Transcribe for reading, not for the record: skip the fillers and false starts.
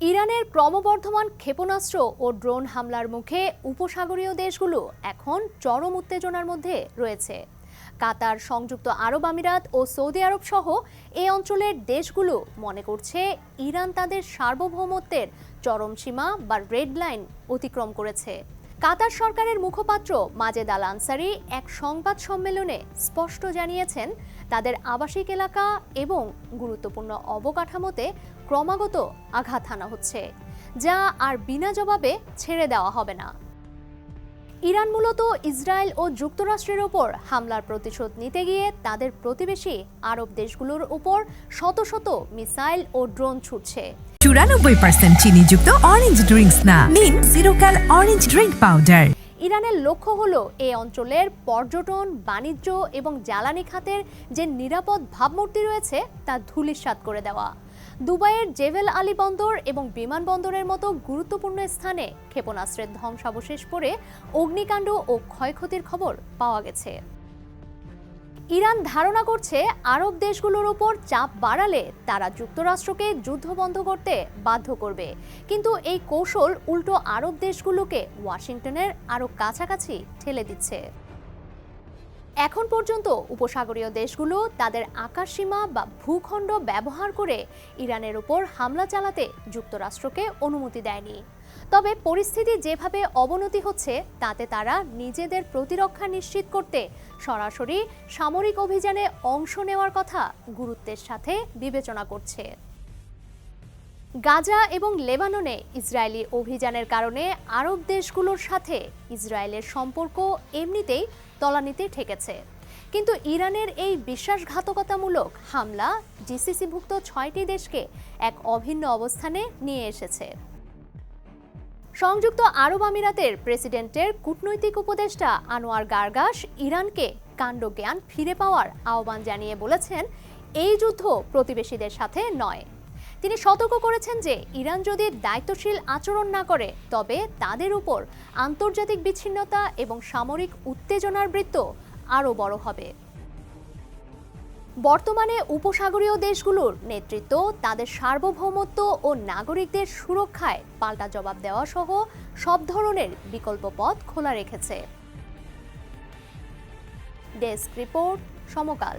ইরানের ক্রমবর্ধমান ক্ষেপণাস্ত্র ও ড্রোন হামলার মুখে উপসাগরীয় দেশগুলো এখন চরম উত্তেজনার মধ্যে রয়েছে। কাতার, সংযুক্ত আরব আমিরাত ও সৌদি আরব সহ এই অঞ্চলের দেশগুলো মনে করছে ইরান তাদের সার্বভৌমত্বের চরম সীমা বা রেড লাইন অতিক্রম করেছে। কাতার সরকারের মুখপাত্র মাজেদ আল আনসারি এক সংবাদ সম্মেলনে স্পষ্ট জানিয়েছেন, তাদের আবাসিক এলাকা এবং গুরুত্বপূর্ণ অবকাঠামোতে ক্রমাগত আঘাত হানা হচ্ছে, যা আর বিনা জবাবে ছেড়ে দেওয়া হবে না। ইরান মূলত ইসরায়েল ও যুক্তরাষ্ট্রের ওপর হামলার প্রতিশোধ নিতে গিয়ে তাদের প্রতিবেশী আরব দেশগুলোর উপর শত শত মিসাইল ও ড্রোন ছুটছে। 94% চিনিযুক্ত অরেঞ্জ ড্রিঙ্কস না, নিন জিরো ক্যাল অরেঞ্জ ড্রিঙ্ক পাউডার। ইরানের লক্ষ্য হলো এই অঞ্চলের পর্যটন, বাণিজ্য এবং জ্বালানি খাতের যে নিরাপদ ভাবমূর্তি রয়েছে তা ধূলিসাৎ করে দেওয়া। দুবাইয়ের জেবেল আলী বন্দর এবং বিমানবন্দরের মতো গুরুত্বপূর্ণ স্থানে ক্ষেপণাস্ত্রের ধ্বংসাবশেষ পড়ে অগ্নিকাণ্ড ও ক্ষয়ক্ষতির খবর পাওয়া গেছে। ইরান ধারণা করছে আরব দেশগুলোর উপর চাপ বাড়ালে তারা যুক্তরাষ্ট্রকে যুদ্ধ বন্ধ করতে বাধ্য করবে, কিন্তু এই কৌশল উল্টো আরব দেশগুলোকে ওয়াশিংটনের আরও কাছাকাছি ঠেলে দিচ্ছে। এখন পর্যন্ত উপসাগরীয় দেশগুলো তাদের আকাশসীমা বা ভূখণ্ড ব্যবহার করে ইরানের উপর হামলা চালাতে যুক্তরাষ্ট্রকে অনুমতি দেয়নি। তবে পরিস্থিতি যেভাবে অবনতি হচ্ছে তাতে তারা নিজেদের প্রতিরক্ষা নিশ্চিত করতে সরাসরি সামরিক অভিযানে অংশ নেওয়ার কথা গুরুত্বের সাথে বিবেচনা করছে। গাজা এবং লেবাননে ইসরায়েলি অভিযানের কারণে আরব দেশগুলোর সাথে ইসরায়েলের সম্পর্ক এমনিতেই তলানিতে ঠেকেছে, কিন্তু ইরানের এই বিশ্বাসঘাতকতামূলক হামলা জিসিসিভুক্ত 6টি দেশকে এক অভিন্ন অবস্থানে নিয়ে এসেছে। সংযুক্ত আরব আমিরাতের প্রেসিডেন্টের কূটনৈতিক উপদেষ্টা আনোয়ার গার্গাস ইরানকে কাণ্ডজ্ঞান ফিরে পাওয়ার আহ্বান জানিয়ে বলেছেন, এই যুদ্ধ প্রতিবেশীদের সাথে নয়। তিনি সতর্ক করেছেন যে ইরান যদি দায়িত্বশীল আচরণ না করে তবে তাদের উপর আন্তর্জাতিক বিচ্ছিন্নতা এবং সামরিক উত্তেজনার বৃত্ত আরও বড় হবে। বর্তমানে উপসাগরীয় দেশগুলোর নেতৃত্ব তাদের সার্বভৌমত্ব ও নাগরিকদের সুরক্ষায় পাল্টা জবাব দেওয়া সহ সব ধরনের বিকল্প পথ খোলা রেখেছে। ডেস্ক রিপোর্ট, সমকাল।